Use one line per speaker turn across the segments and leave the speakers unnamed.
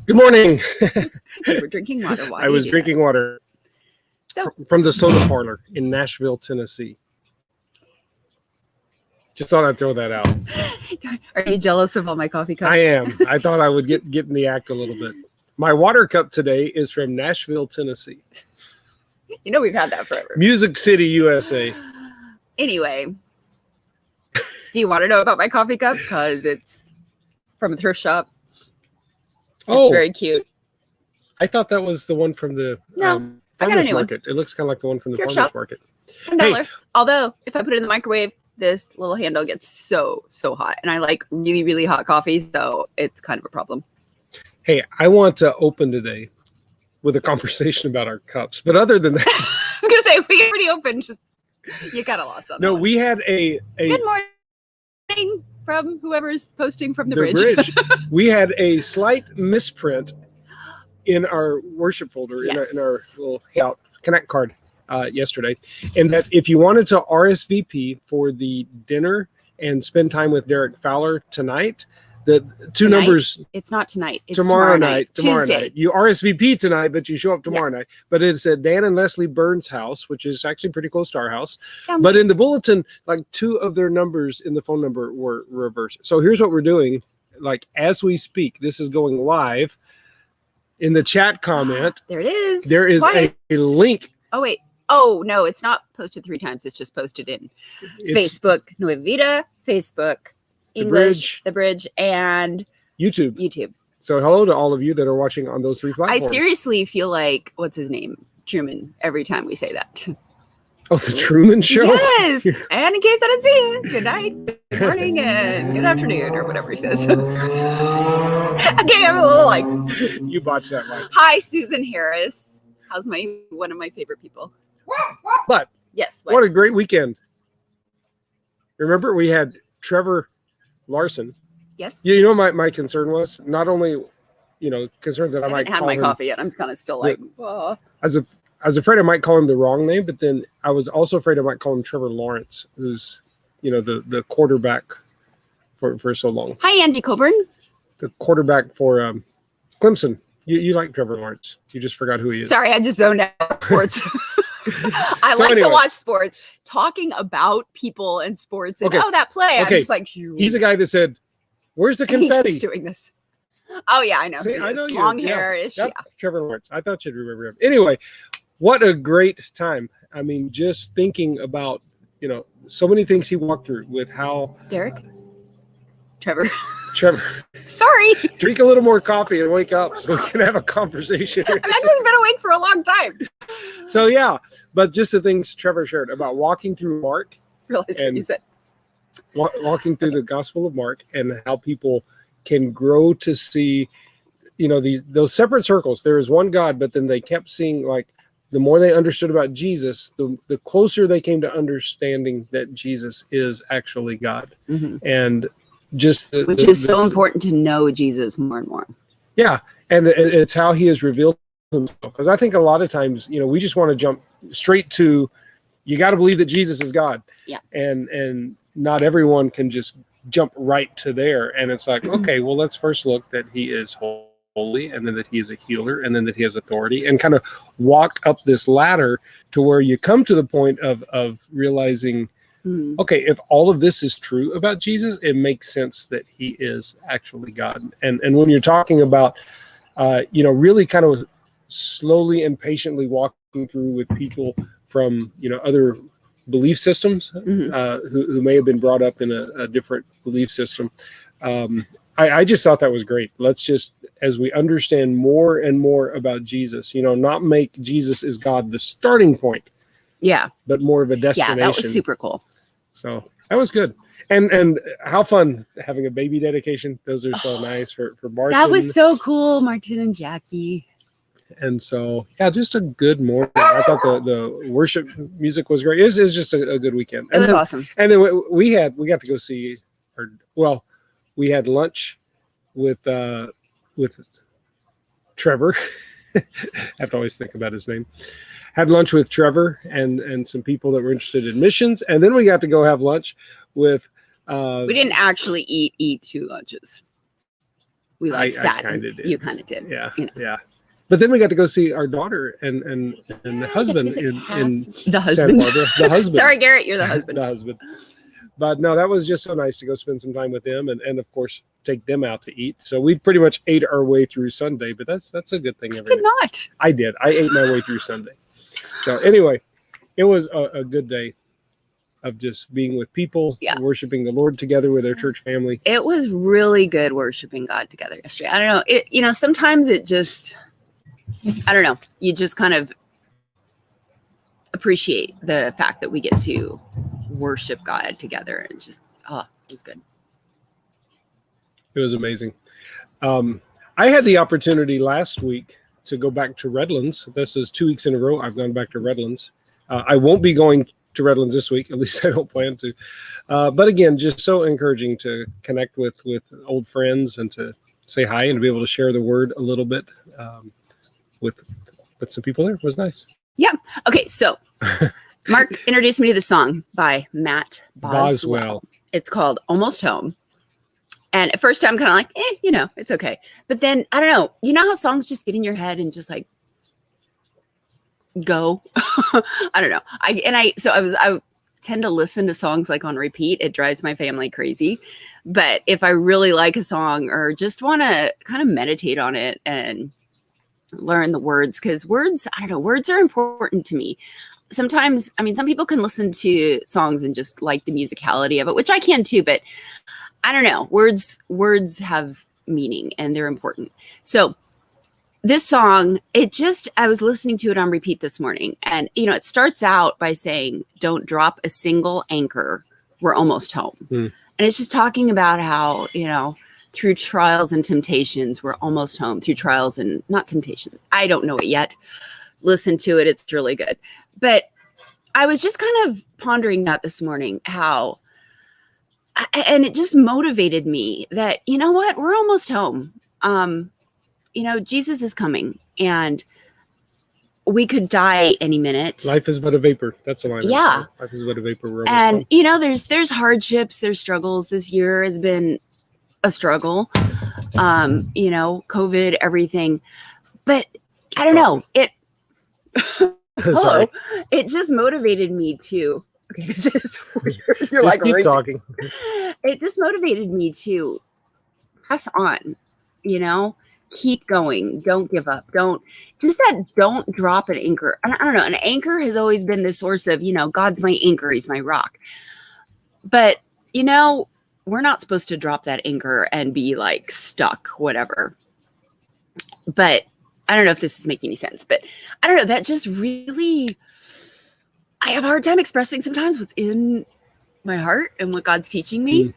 Good morning.
You were drinking water. Why
I was drinking water from the soda parlor in Nashville, Tennessee. Just thought I'd throw that out.
Are you jealous of all my coffee cups?
I am. I thought I would get in the act a little bit. My water cup today is from Nashville, Tennessee.
You know we've had that forever.
Music City, USA.
Anyway, do you want to know about my coffee cup? Because it's from a thrift shop. It's very cute.
I thought that was the one from the farmers market. It looks kind of like the one from the farmers market.
$1. Hey. Although, if I put it in the microwave, this little handle gets so hot. And I like really, really hot coffee, so it's kind of a problem.
Hey, I want to open today with a conversation about our cups. But other than that...
I was going to say, we already opened. Just you got lost on that.
No, we had a...
Good morning from whoever's posting from the bridge.
We had a slight misprint in our worship folder, in our little Connect card yesterday. And that if you wanted to RSVP for the dinner and spend time with Derek Fowler tonight, the two numbers...
It's not tonight. It's
tomorrow night.
Tuesday.
Night. You RSVP tonight, but you show up tomorrow night. But it's at Dan and Leslie Burns' house, which is actually pretty close to our house. But in the bulletin, like two of their numbers in the phone number were reversed. So here's what we're doing. Like as we speak, this is going live. In the chat comment,
there it is.
There is a link.
Oh, wait. Oh, no, it's not posted 3 times. It's just posted in Facebook, Nueva Vida, Facebook, English, The Bridge, and YouTube.
So hello to all of you that are watching on those 3 platforms.
I seriously feel like, what's his name? Truman, every time we say that.
Oh, the Truman Show?
Yes. And in case I didn't see you, good night, good morning, and good afternoon, or whatever he says. Okay, I'm a little like...
You botched that one.
Hi, Susan Harris. How's one of my favorite people?
But
yes,
what a great weekend. Remember, we had Trevor Larson.
Yes.
You know, my concern was not only, concerned that I might
have my coffee yet. I'm kind of still like, oh.
I was afraid I might call him the wrong name, but then I was also afraid I might call him Trevor Lawrence, who's, the quarterback for so long.
Hi, Andy Coburn.
The quarterback for Clemson. You like Trevor Lawrence. You just forgot who he is.
Sorry, I just zoned out sports. I like to watch sports. Talking about people and sports and that play. I'm just like,
he's the guy that said, "Where's the confetti?"
He's doing this. Oh yeah, I know.
See, I know you.
Long hair-ish.
Yeah. Trevor Lawrence. I thought you'd remember him. Anyway, what a great time. I mean, just thinking about so many things he walked through with how
Trevor.
Sorry. Drink a little more coffee and wake up so we can have a conversation.
I've actually been awake for a long time.
So yeah, but just the things Trevor shared about walking through Mark.
Realize what you said.
Walking through the Gospel of Mark and how people can grow to see, those separate circles. There is one God, but then they kept seeing, like, the more they understood about Jesus, the closer they came to understanding that Jesus is actually God. Mm-hmm. And which
is so important to know Jesus more and more.
Yeah, and it's how he has revealed himself. Because I think a lot of times, we just want to jump straight to, you got to believe that Jesus is God.
Yeah.
And not everyone can just jump right to there. And it's like, okay, well, let's first look that he is holy, and then that he is a healer, and then that he has authority, and kind of walk up this ladder to where you come to the point of realizing, okay, if all of this is true about Jesus, it makes sense that he is actually God. And when you're talking about, really kind of slowly and patiently walking through with people from, other belief systems who may have been brought up in a different belief system. I just thought that was great. Let's just, as we understand more and more about Jesus, not make Jesus as God the starting point.
Yeah.
But more of a destination.
Yeah, that was super cool.
So that was good. And how fun having a baby dedication. Those are so nice for Martin.
That was so cool, Martin and Jackie.
And so, yeah, just a good morning. I thought the worship music was great. It was just a good weekend.
It was awesome.
And then we got to go see, we had lunch with Trevor. I have to always think about his name. Had lunch with Trevor and some people that were interested in missions. And then we got to go have lunch with...
we didn't actually eat 2 lunches. We like sat.
Kinda did.
You kind of did.
Yeah.
You know.
Yeah. But then we got to go see our daughter and the husband in
the husband.
Santa Barbara. The husband.
Sorry, Garrett, you're the husband.
The husband. But no, that was just so nice to go spend some time with them and of course take them out to eat. So we pretty much ate our way through Sunday, but that's a good thing.
I did not.
I did. I ate my way through Sunday. So anyway, it was a good day of just being with people, worshiping the Lord together with our church family.
It was really good worshiping God together yesterday. I don't know. Sometimes it just, I don't know. You just kind of appreciate the fact that we get to worship God together. And just, it was good.
It was amazing. I had the opportunity last week to go back to Redlands. This is 2 weeks in a row I've gone back to Redlands. I won't be going to Redlands this week. At least I don't plan to. But again, just so encouraging to connect with old friends and to say hi and to be able to share the word a little bit with some people there. It was nice.
Yeah. Okay. So Mark introduced me to the song by Matt Boswell. It's called Almost Home. And at first I'm kind of like, it's okay. But then I don't know. You know how songs just get in your head and just like go? I don't know. I tend to listen to songs like on repeat. It drives my family crazy. But if I really like a song or just want to kind of meditate on it and learn the words, because words are important to me. Sometimes, some people can listen to songs and just like the musicality of it, which I can too, but I don't know. Words have meaning and they're important. So this song, I was listening to it on repeat this morning, and it starts out by saying, don't drop a single anchor. We're almost home. And it's just talking about how, through trials and temptations, we're almost home. Through trials and not temptations. I don't know it yet. Listen to it. It's really good. But I was just kind of pondering that this morning, and it just motivated me that, what, we're almost home. Jesus is coming and we could die any minute.
Life is but a vapor. That's the line.
Yeah.
Life is but a vapor. We're
and, there's hardships, there's struggles. This year has been a struggle. COVID, everything. But I don't know. Hello. It just motivated me to. Okay, this is weird. You're
just keep talking.
It just motivated me to press on. Keep going. Don't give up. Don't drop an anchor. I don't know. An anchor has always been the source of, God's my anchor. He's my rock. But, we're not supposed to drop that anchor and be like stuck, whatever. But I don't know if this is making any sense, but I don't know. That just really, I have a hard time expressing sometimes what's in my heart and what God's teaching me.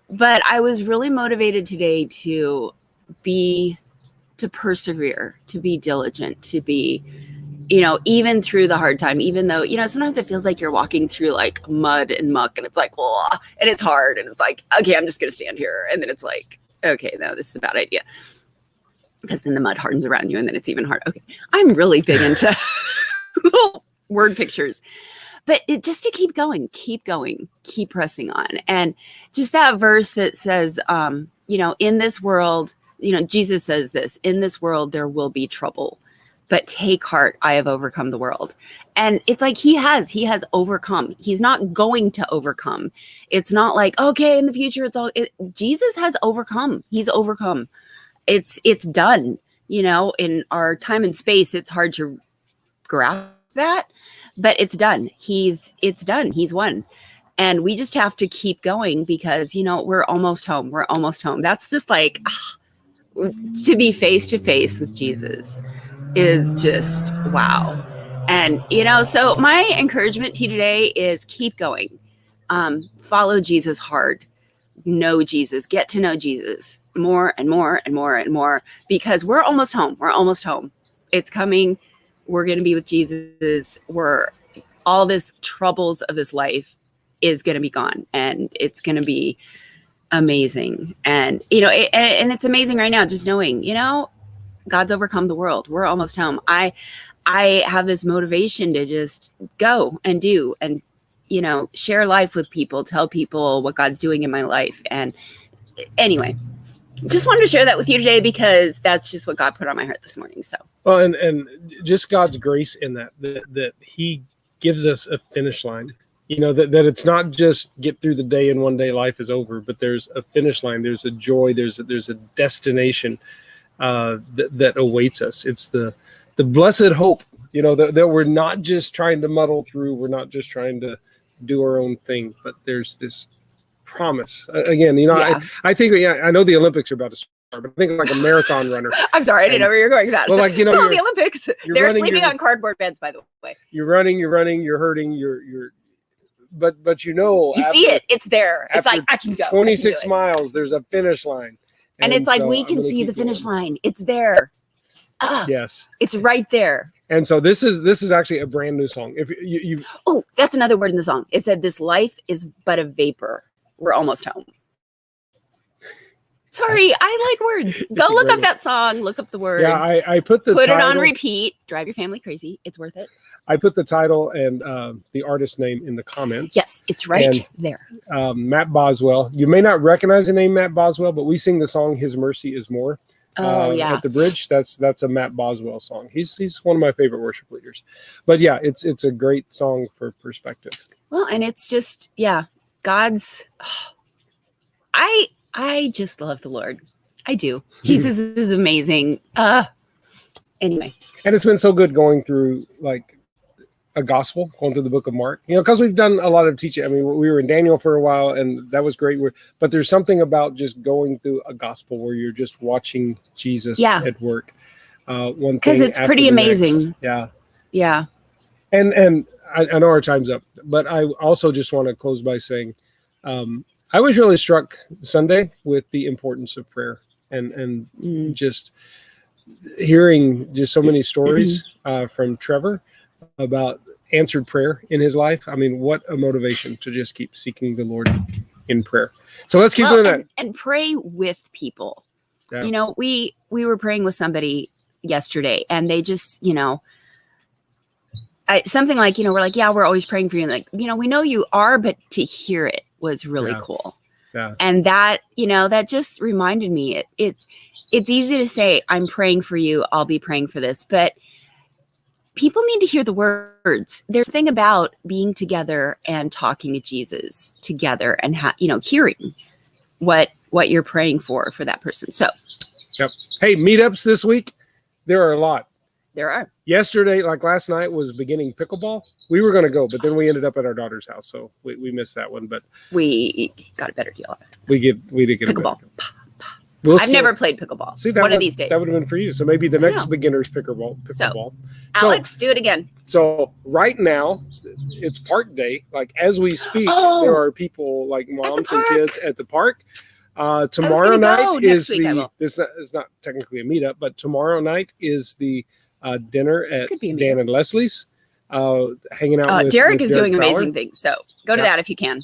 But I was really motivated today to persevere, to be diligent, to be, even through the hard time, even though, sometimes it feels like you're walking through like mud and muck and it's like, oh, and it's hard. And it's like, okay, I'm just going to stand here. And then it's like, okay, no, this is a bad idea. Because then the mud hardens around you and then it's even hard. Okay. I'm really big into little word pictures, but just to keep going, keep pressing on. And just that verse that says, in this world, Jesus says this, in this world, there will be trouble, but take heart. I have overcome the world. And it's like, he has overcome. He's not going to overcome. It's not like, okay, in the future, Jesus has overcome. He's overcome. It's done, in our time and space, it's hard to grasp that, but it's done. It's done. He's won. And we just have to keep going because, we're almost home. We're almost home. That's just like, to be face to face with Jesus is just wow. And, so my encouragement to you today is keep going. Follow Jesus hard. Know Jesus. Get to know Jesus more and more and more and more because we're almost home. We're almost home. It's coming. We're going to be with Jesus. All this troubles of this life is going to be gone and it's going to be amazing. And, and it's amazing right now, just knowing, God's overcome the world. We're almost home. I have this motivation to just go and do and, share life with people, tell people what God's doing in my life. And anyway, just wanted to share that with you today because that's just what God put on my heart this morning. So,
Well, and just God's grace in that He gives us a finish line. That it's not just get through the day and one day life is over, but there's a finish line. There's a joy. There's a destination that awaits us. It's the blessed hope. That we're not just trying to muddle through. We're not just trying to do our own thing, but there's this promise. Again, I think I know the Olympics are about to start, but I think like a marathon runner.
I'm sorry, I didn't know where you're going with that.
Well, like,
the Olympics. They're
running,
sleeping on cardboard beds, by the way.
You're running, you're hurting, but
you see it. It's there. It's like I can go.
26 miles. There's a finish line,
and it's like we can see the finish line. It's there.
Yes,
it's right there.
And so this is actually a brand new song. If you
oh, that's another word in the song. It said, "This life is but a vapor. We're almost home." Sorry, I like words. Go look up that song. Look up the words.
Yeah, I put
it on repeat. Drive your family crazy. It's worth it.
I put the title and the artist name in the comments.
Yes, it's right there.
Matt Boswell. You may not recognize the name Matt Boswell, but we sing the song "His Mercy Is More." At the bridge. That's a Matt Boswell song. He's one of my favorite worship leaders. But yeah, it's a great song for perspective.
Well, and it's just God's. I just love the Lord. I do. Jesus is amazing. Anyway.
And it's been so good going through like a gospel, going through the book of Mark, because we've done a lot of teaching. I mean, we were in Daniel for a while and that was great. But there's something about just going through a gospel where you're just watching Jesus at work.
Because it's pretty amazing.
Next.
Yeah.
And I know our time's up, but I also just want to close by saying, I was really struck Sunday with the importance of prayer and just hearing just so many stories from Trevor about answered prayer in his life. I mean, what a motivation to just keep seeking the Lord in prayer. So let's keep doing that.
And pray with people. Yeah. We were praying with somebody yesterday and they just, something like, we're like, yeah, we're always praying for you. And like, we know you are, but to hear it was really cool.
Yeah.
And that, that just reminded me it's easy to say, I'm praying for you. I'll be praying for this, but people need to hear the words. There's a thing about being together and talking to Jesus together and hearing what you're praying for that person. So,
yep. Hey, meetups this week. There are a lot.
There are.
Yesterday, like last night, was beginning pickleball. We were going to go, but then we ended up at our daughter's house, so we missed that one. But
we got a better deal on it.
We did get
pickleball. I've never played pickleball.
See,
one of these days.
That would have been for you. So maybe the next beginner's pickleball.
So, Alex, do it again.
So right now, it's park day. Like as we speak, there are people like moms and kids at the park. Tomorrow night is it's not technically a meetup, but tomorrow night is the dinner at Dan and Leslie's. Hanging out. With
Derek is
Derek
doing
Fowler.
amazing things. So go to that if you can.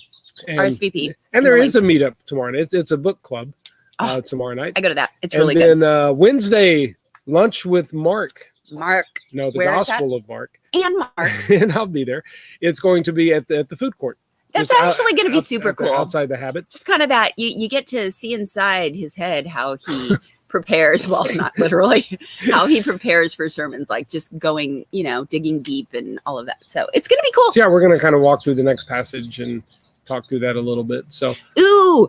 RSVP.
And there is a meetup tomorrow night. It's a book club. Tomorrow night.
I go to that. It's really good.
And then Wednesday, lunch with Mark. No, the Gospel of Mark.
And Mark.
And I'll be there. It's going to be at the food court.
That's actually going to be super cool.
Outside the Habit.
Just kind of that. You get to see inside his head how he prepares. Well, not literally. How he prepares for sermons. Like just going, digging deep and all of that. So it's going to be cool.
So yeah, we're going to kind of walk through the next passage and talk through that a little bit. So,
ooh,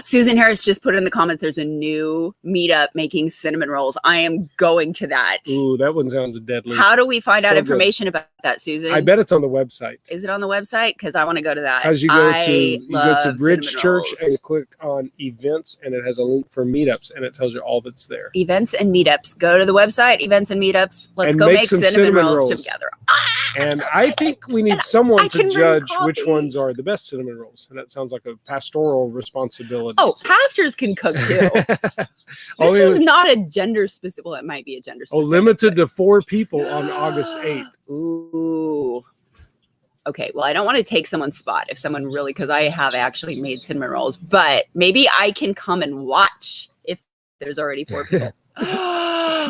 Susan Harris just put in the comments, there's a new meetup making cinnamon rolls. I am going to that.
Ooh, that one sounds deadly.
How do we find out information about that, Susan?
I bet it's on the website.
Is it on the website? Because I want to go to that.
As you go to Bridge Church and click on events, and it has a link for meetups, and it tells you all that's there.
Events and meetups. Go to the website, events and meetups. Let's go make cinnamon rolls together.
And I think we need someone to judge which ones are the best cinnamon rolls. And that sounds like a pastoral responsibility.
Oh, pastors can cook too. This is not a gender specific. Well, it might be a gender specific.
Limited to 4 people on August 8th.
Ooh. Okay, well, I don't want to take someone's spot if someone really, because I have actually made cinnamon rolls, but maybe I can come and watch if there's already 4 people.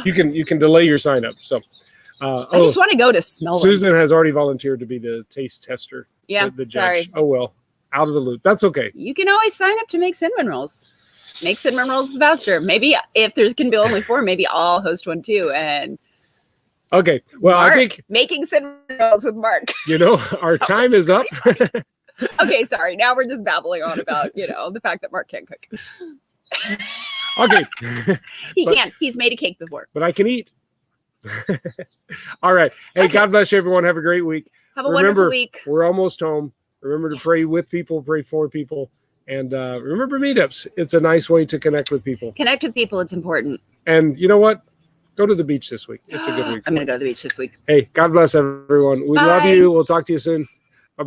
You can delay your sign up. So
I just want to go to smell
Susan has already volunteered to be the taste tester.
Yeah,
the judge.
sorry.
Oh well, out of the loop. That's okay.
You can always sign up to make cinnamon rolls. make cinnamon rolls with Pastor. Maybe if there's can be only 4, maybe I'll host one too. And
Okay. Well,
Mark,
I think,
making cinnamon rolls with Mark.
our time is up.
Okay, sorry. Now we're just babbling on about, the fact that Mark can't cook.
Okay.
He
But-
can't. He's made a cake before.
But I can eat. All right. Hey,
Okay.
God bless you, everyone. Have a great week.
Have a
Remember,
wonderful week.
We're almost home. Remember to pray with people, pray for people. And remember meetups. It's a nice way to connect with people.
Connect with people. It's important.
And you know what? Go to the beach this week. It's a good week.
I'm going to go to the beach this week.
Hey, God bless everyone. We love
Bye.
you. We'll talk to you soon.